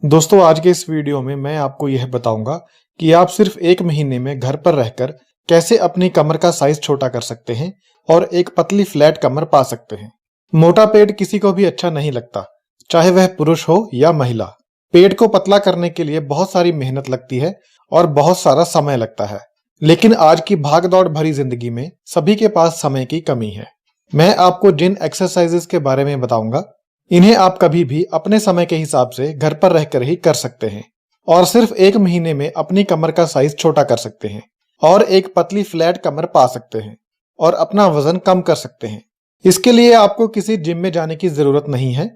दोस्तों आज के इस वीडियो में मैं आपको यह बताऊंगा कि आप सिर्फ 1 महीने में घर पर रहकर कैसे अपनी कमर का साइज छोटा कर सकते हैं और एक पतली फ्लैट कमर पा सकते हैं। मोटा पेट किसी को भी अच्छा नहीं लगता, चाहे वह पुरुष हो या महिला। पेट को पतला करने के लिए बहुत सारी मेहनत लगती है और बहुत सारा समय लगता है, लेकिन आज की भागदौड़ भरी जिंदगी में सभी के पास समय की कमी है। मैं आपको जिन एक्सरसाइजेस के बारे में बताऊंगा, इन्हें आप कभी भी अपने समय के हिसाब से घर पर रहकर ही कर सकते हैं और सिर्फ 1 महीने में अपनी कमर का साइज छोटा कर सकते हैं और एक पतली फ्लैट कमर पा सकते हैं और अपना वजन कम कर सकते हैं। इसके लिए आपको किसी जिम में जाने की जरूरत नहीं है,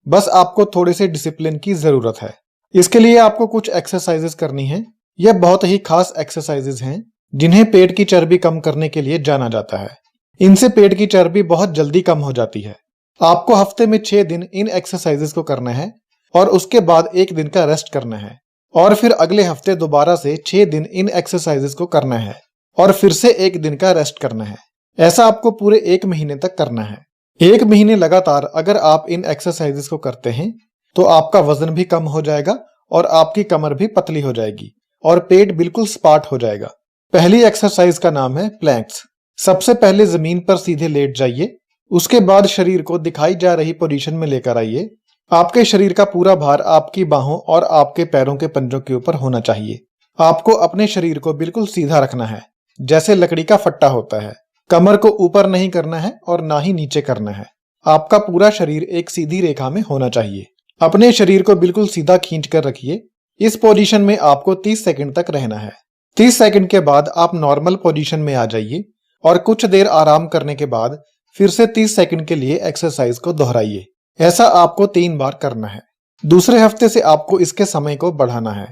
बस आपको थोड़े से डिसिप्लिन की जरूरत है। इसके लिए आपको कुछ एक्सरसाइजेस करनी है। यह बहुत ही खास एक्सरसाइजेस हैं जिन्हें पेट की चर्बी कम करने के लिए जाना जाता है। इनसे पेट की चर्बी बहुत जल्दी कम हो जाती है। आपको हफ्ते में 6 दिन इन एक्सरसाइजेस को करना है और उसके बाद 1 दिन का रेस्ट करना है और फिर अगले हफ्ते दोबारा से 6 दिन इन एक्सरसाइजेस को करना है और फिर से 1 दिन का रेस्ट करना है। ऐसा आपको पूरे 1 महीने तक करना है। 1 महीने लगातार अगर आप इन एक्सरसाइजेस को करते हैं तो आपका वजन भी कम हो जाएगा और आपकी कमर भी पतली हो जाएगी और पेट बिल्कुल स्पार्ट हो जाएगा। पहली एक्सरसाइज का नाम है प्लैंक्स। सबसे पहले जमीन पर सीधे लेट जाइए, उसके बाद शरीर को दिखाई जा रही पोजीशन में लेकर आइए। आपके शरीर का पूरा भार आपकी बाहों और आपके पैरों के पंजों के ऊपर होना चाहिए। आपको अपने शरीर को बिल्कुल सीधा रखना है, जैसे लकड़ी का फट्टा होता है। कमर को ऊपर नहीं करना है और ना ही नीचे करना है। आपका पूरा शरीर एक सीधी रेखा में होना चाहिए। अपने शरीर को बिल्कुल सीधा खींच कर रखिए। इस पोजीशन में आपको 30 सेकंड तक रहना है। 30 सेकंड के बाद आप नॉर्मल पोजीशन में आ जाइए और कुछ देर आराम करने के बाद फिर से 30 सेकंड के लिए एक्सरसाइज को दोहराइए। ऐसा आपको 3 बार करना है। दूसरे हफ्ते से आपको इसके समय को बढ़ाना है।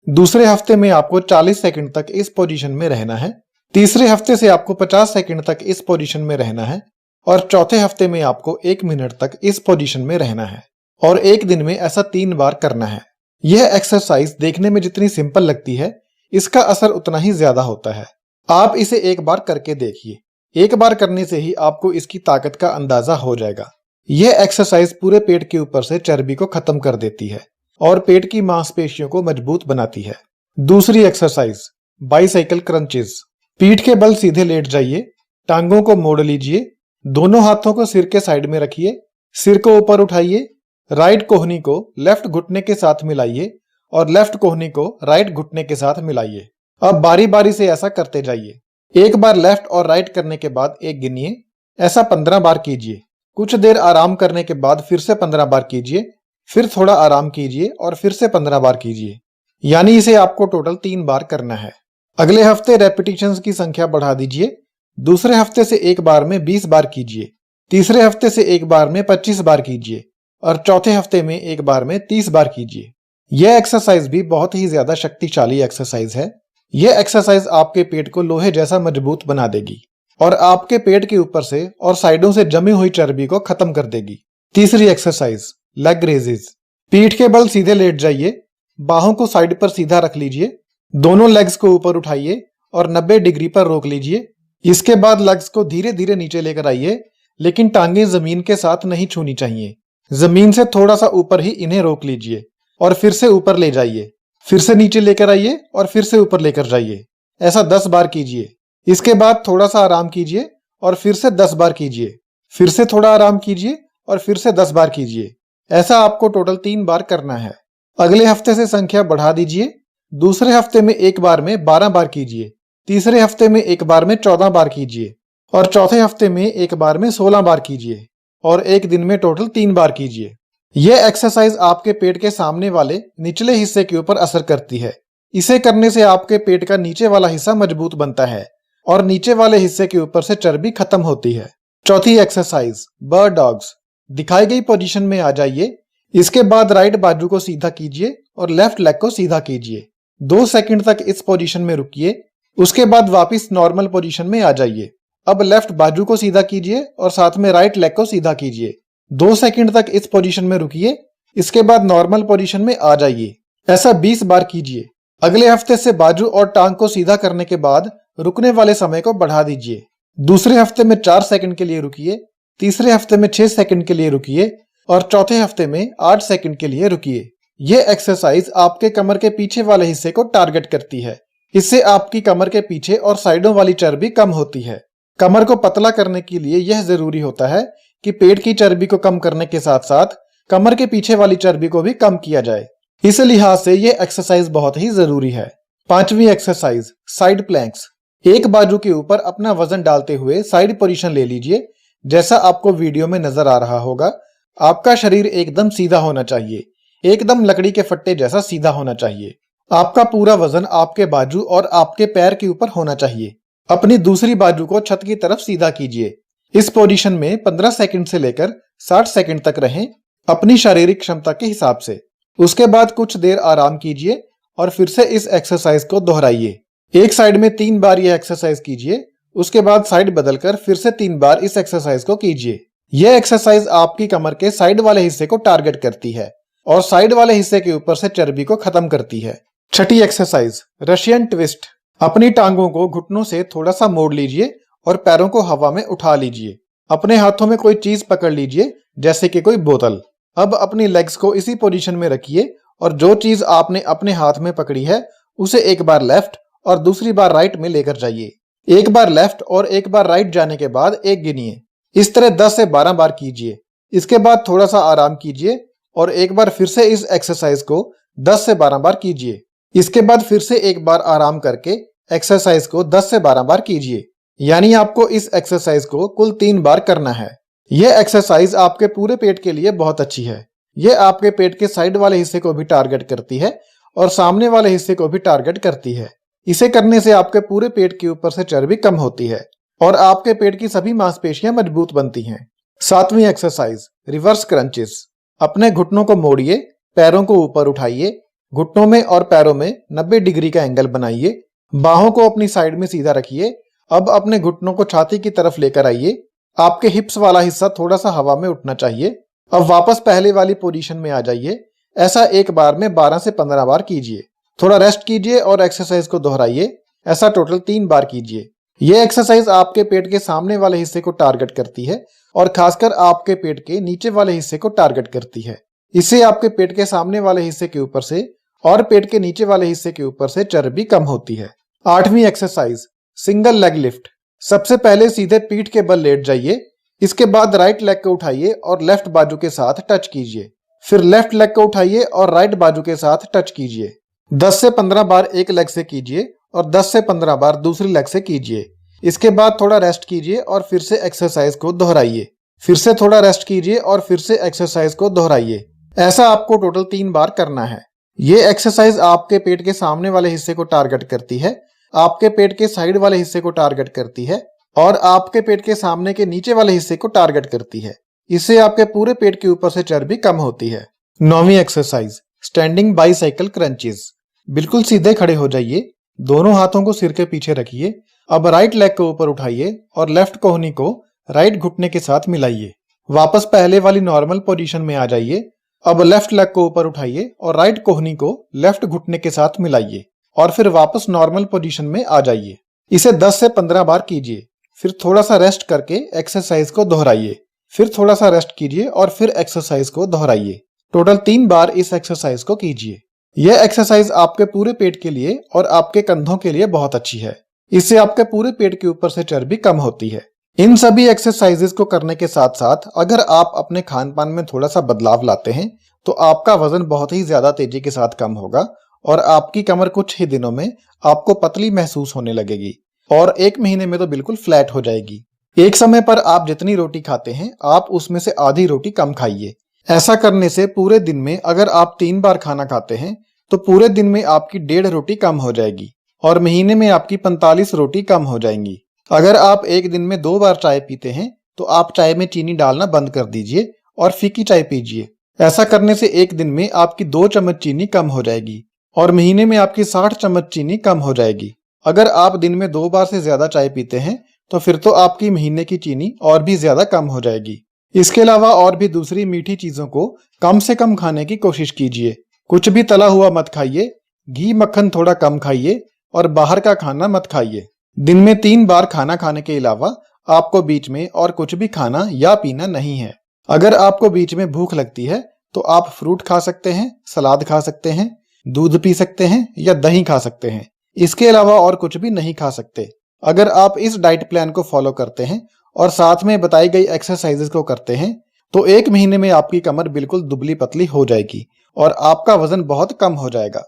दूसरे हफ्ते में आपको 40 सेकंड तक इस पोजीशन में रहना है। तीसरे हफ्ते से आपको 50 सेकंड तक इस पोजीशन में रहना है और चौथे हफ्ते में आपको 1 मिनट तक इस पोजीशन में रहना है और 1 दिन में ऐसा 3 बार करना है। यह एक्सरसाइज देखने में जितनी सिंपल लगती है, इसका असर उतना ही ज्यादा होता है। आप इसे एक बार करके देखिए। एक बार करने से ही आपको इसकी ताकत का अंदाजा हो जाएगा। यह एक्सरसाइज पूरे पेट के ऊपर से चर्बी को खत्म कर देती है और पेट की मांसपेशियों को मजबूत बनाती है। दूसरी एक्सरसाइज बाइसाइकिल क्रंचेस। पीठ के बल सीधे लेट जाइए, टांगों को मोड़ लीजिए, दोनों हाथों को सिर के साइड में रखिए, सिर को ऊपर उठाइए, राइट कोहनी को लेफ्ट घुटने के साथ मिलाइए और लेफ्ट कोहनी को राइट घुटने के साथ मिलाइए। अब बारी बारी से ऐसा करते जाइए। एक बार लेफ्ट और राइट करने के बाद 1 गिनिए। ऐसा 15 बार कीजिए। कुछ देर आराम करने के बाद फिर से 15 बार कीजिए, फिर थोड़ा आराम कीजिए और फिर से 15 बार कीजिए। यानी इसे आपको टोटल 3 बार करना है। अगले हफ्ते रेपिटेशंस की संख्या बढ़ा दीजिए। दूसरे हफ्ते से एक बार में 20 बार कीजिए, तीसरे हफ्ते से एक बार में 25 बार कीजिए और चौथे हफ्ते में एक बार में 30 बार कीजिए। यह एक्सरसाइज भी बहुत ही ज्यादा शक्तिशाली एक्सरसाइज है। यह एक्सरसाइज आपके पेट को लोहे जैसा मजबूत बना देगी और आपके पेट के ऊपर से और साइडों से जमी हुई चर्बी को खत्म कर देगी। तीसरी एक्सरसाइज लेग रेजेस। पीठ के बल सीधे लेट जाइए, बाहों को साइड पर सीधा रख लीजिए, दोनों लेग्स को ऊपर उठाइए और 90 डिग्री पर रोक लीजिए। इसके बाद लेग्स को धीरे धीरे नीचे लेकर आइए, लेकिन टांगे जमीन के साथ नहीं छूनी चाहिए। जमीन से थोड़ा सा ऊपर ही इन्हें रोक लीजिए और फिर से ऊपर ले जाइए, फिर से नीचे लेकर आइए और फिर से ऊपर लेकर जाइए। ऐसा 10 बार कीजिए। इसके बाद थोड़ा सा आराम कीजिए और फिर से 10 बार कीजिए, फिर से थोड़ा आराम कीजिए और फिर से 10 बार कीजिए। ऐसा आपको टोटल 3 बार करना है। अगले हफ्ते से संख्या बढ़ा दीजिए। दूसरे हफ्ते में एक बार में 12 बार कीजिए, तीसरे हफ्ते में एक बार में 14 बार कीजिए और चौथे हफ्ते में एक बार में 16 बार कीजिए और 1 दिन में टोटल 3 बार कीजिए। यह एक्सरसाइज आपके पेट के सामने वाले निचले हिस्से के ऊपर असर करती है। इसे करने से आपके पेट का नीचे वाला हिस्सा मजबूत बनता है और नीचे वाले हिस्से के ऊपर से चर्बी खत्म होती है। चौथी एक्सरसाइज बर्ड डॉग्स। दिखाई गई पोजीशन में आ जाइए। इसके बाद राइट बाजू को सीधा कीजिए और लेफ्ट लेग को सीधा कीजिए। 2 सेकंड तक इस पोजीशन में रुकिए, उसके बाद वापस नॉर्मल पोजीशन में आ जाइए। अब लेफ्ट बाजू को सीधा कीजिए और साथ में राइट लेग को सीधा कीजिए। 2 सेकंड तक इस पोजीशन में रुकिए, इसके बाद नॉर्मल पोजीशन में आ जाइए। ऐसा 20 बार कीजिए। अगले हफ्ते से बाजू और टांग को सीधा करने के बाद रुकने वाले समय को बढ़ा दीजिए। दूसरे हफ्ते में 4 सेकंड के लिए रुकिए, तीसरे हफ्ते में 6 सेकंड के लिए रुकिए और चौथे हफ्ते में 8 सेकंड के लिए रुकिए। ये एक्सरसाइज आपके कमर के पीछे वाले हिस्से को टारगेट करती है। इससे आपकी कमर के पीछे और साइडों वाली चर्बी कम होती है। कमर को पतला करने के लिए यह जरूरी होता है कि पेट की चर्बी को कम करने के साथ साथ कमर के पीछे वाली चर्बी को भी कम किया जाए। इस लिहाज से यह एक्सरसाइज बहुत ही जरूरी है। 5वीं एक्सरसाइज, साइड प्लैंक्स। एक बाजू के ऊपर अपना वजन डालते हुए साइड पोजीशन ले लीजिए। जैसा आपको वीडियो में नजर आ रहा होगा, आपका शरीर एकदम सीधा होना चाहिए, एकदम लकड़ी के फट्टे जैसा सीधा होना चाहिए। आपका पूरा वजन आपके बाजू और आपके पैर के ऊपर होना चाहिए। अपनी दूसरी बाजू को छत की तरफ सीधा कीजिए। इस पोजीशन में 15 सेकंड से लेकर 60 सेकंड तक रहें, अपनी शारीरिक क्षमता के हिसाब से। उसके बाद कुछ देर आराम कीजिए और फिर से इस एक्सरसाइज को दोहराइए। एक साइड में 3 बार यह एक्सरसाइज कीजिए, उसके बाद साइड बदलकर फिर से 3 बार इस एक्सरसाइज को कीजिए। यह एक्सरसाइज आपकी कमर के साइड वाले हिस्से को टारगेट करती है और साइड वाले हिस्से के ऊपर से चर्बी को खत्म करती है। 6ठी एक्सरसाइज, रशियन ट्विस्ट। अपनी टांगों को घुटनों से थोड़ा सा मोड़ लीजिए और पैरों को हवा में उठा लीजिए। अपने हाथों में कोई चीज पकड़ लीजिए, जैसे कि कोई बोतल। अब अपनी लेग्स को इसी पोजीशन में रखिए और जो चीज आपने अपने हाथ में पकड़ी है उसे एक बार लेफ्ट और दूसरी बार राइट में लेकर जाइए। एक बार लेफ्ट और एक बार राइट जाने के बाद एक गिनिए। इस तरह 10 से 12 बार कीजिए। इसके बाद थोड़ा सा आराम कीजिए और एक बार फिर से इस एक्सरसाइज को 10 से 12 बार कीजिए। इसके बाद फिर से एक बार आराम करके एक्सरसाइज को 10 से 12 बार कीजिए। यानी आपको इस एक्सरसाइज को कुल 3 बार करना है। यह एक्सरसाइज आपके पूरे पेट के लिए बहुत अच्छी है। यह आपके पेट के साइड वाले हिस्से को भी टारगेट करती है और सामने वाले हिस्से को भी टारगेट करती है। इसे करने से आपके पूरे पेट के ऊपर से चर्बी कम होती है और आपके पेट की सभी मांसपेशियां मजबूत बनती हैं। 7वीं एक्सरसाइज, रिवर्स क्रंचेस। अपने घुटनों को मोड़िए, पैरों को ऊपर उठाइए, घुटनों में और पैरों में 90 डिग्री का एंगल बनाइए। बाहों को अपनी साइड में सीधा रखिए। अब अपने घुटनों को छाती की तरफ लेकर आइए। आपके हिप्स वाला हिस्सा थोड़ा सा हवा में उठना चाहिए। अब वापस पहले वाली पोजीशन में आ जाइए। ऐसा एक बार में 12 से 15 बार कीजिए। थोड़ा रेस्ट कीजिए और एक्सरसाइज को दोहराइए। ऐसा टोटल 3 बार कीजिए। यह एक्सरसाइज आपके पेट के सामने वाले हिस्से को टारगेट करती है और खासकर आपके पेट के नीचे वाले हिस्से को टारगेट करती है। इससे आपके पेट के सामने वाले हिस्से के ऊपर से और पेट के नीचे वाले हिस्से के ऊपर से चर्बी कम होती है। 8वीं एक्सरसाइज, सिंगल लेग लिफ्ट। सबसे पहले सीधे पीठ के बल लेट जाइए। इसके बाद राइट लेग को उठाइए और लेफ्ट बाजू के साथ टच कीजिए। फिर लेफ्ट लेग को उठाइए और राइट बाजू के साथ टच कीजिए। 10 से 15 बार एक लेग से कीजिए और 10 से 15 बार दूसरी लेग से कीजिए। इसके बाद थोड़ा रेस्ट कीजिए और फिर से एक्सरसाइज को दोहराइए। फिर से थोड़ा रेस्ट कीजिए और फिर से एक्सरसाइज को दोहराइए। ऐसा आपको टोटल 3 बार करना है। ये एक्सरसाइज आपके पेट के सामने वाले हिस्से को टारगेट करती है, आपके पेट के साइड वाले हिस्से को टारगेट करती है और आपके पेट के सामने के नीचे वाले हिस्से को टारगेट करती है। इससे आपके पूरे पेट के ऊपर से चर्बी कम होती है। 9वीं एक्सरसाइज, स्टैंडिंग बाइसाइकिल क्रंचेस। बिल्कुल सीधे खड़े हो जाइए। दोनों हाथों को सिर के पीछे रखिए। अब राइट लेग को ऊपर उठाइए और लेफ्ट कोहनी को राइट घुटने के साथ मिलाइए। वापस पहले वाली नॉर्मल पोजीशन में आ जाइए। अब लेफ्ट लेग को ऊपर उठाइए और राइट कोहनी को लेफ्ट घुटने के साथ मिलाइए और फिर वापस नॉर्मल पोजीशन में आ जाइए। इसे 10 से 15 बार कीजिए। फिर थोड़ा सा रेस्ट करके एक्सरसाइज को दोहराइए। फिर थोड़ा सा रेस्ट कीजिए और फिर एक्सरसाइज को दोहराइए। टोटल 3 बार इस एक्सरसाइज को कीजिए। यह एक्सरसाइज आपके पूरे पेट के लिए और आपके कंधों के लिए बहुत अच्छी है। इससे आपके पूरे पेट के ऊपर से चर्बी कम होती है। इन सभी एक्सरसाइजेस को करने के साथ साथ अगर आप अपने खान पान में थोड़ा सा बदलाव लाते हैं तो आपका वजन बहुत ही ज्यादा तेजी के साथ कम होगा और आपकी कमर कुछ ही दिनों में आपको पतली महसूस होने लगेगी और 1 महीने में तो बिल्कुल फ्लैट हो जाएगी। एक समय पर आप जितनी रोटी खाते हैं आप उसमें से आधी रोटी कम खाइए। ऐसा करने से पूरे दिन में अगर आप 3 बार खाना खाते हैं तो पूरे दिन में आपकी 1.5 रोटी कम हो जाएगी और महीने में आपकी 45 रोटी कम हो जाएंगी। अगर आप एक दिन में 2 बार चाय पीते हैं तो आप चाय में चीनी डालना बंद कर दीजिए और फीकी चाय पीजिए। ऐसा करने से एक दिन में आपकी 2 चम्मच चीनी कम हो जाएगी और महीने में आपकी 60 चम्मच चीनी कम हो जाएगी। अगर आप दिन में 2 बार से ज्यादा चाय पीते हैं तो फिर तो आपकी महीने की चीनी और भी ज्यादा कम हो जाएगी। इसके अलावा और भी दूसरी मीठी चीजों को कम से कम खाने की कोशिश कीजिए। कुछ भी तला हुआ मत खाइए, घी मक्खन थोड़ा कम खाइए और बाहर का खाना मत खाइए। दिन में 3 बार खाना खाने के अलावा आपको बीच में और कुछ भी खाना या पीना नहीं है। अगर आपको बीच में भूख लगती है तो आप फ्रूट खा सकते हैं, सलाद खा सकते हैं, दूध पी सकते हैं या दही खा सकते हैं। इसके अलावा और कुछ भी नहीं खा सकते। अगर आप इस डाइट प्लान को फॉलो करते हैं और साथ में बताई गई एक्सरसाइजेस को करते हैं तो 1 महीने में आपकी कमर बिल्कुल दुबली पतली हो जाएगी और आपका वजन बहुत कम हो जाएगा।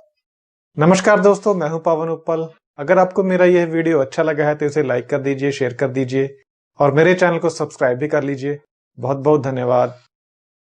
नमस्कार दोस्तों, मैं हूं पावन उपल। अगर आपको मेरा यह वीडियो अच्छा लगा है तो इसे लाइक कर दीजिए, शेयर कर दीजिए और मेरे चैनल को सब्सक्राइब भी कर लीजिए। बहुत बहुत धन्यवाद।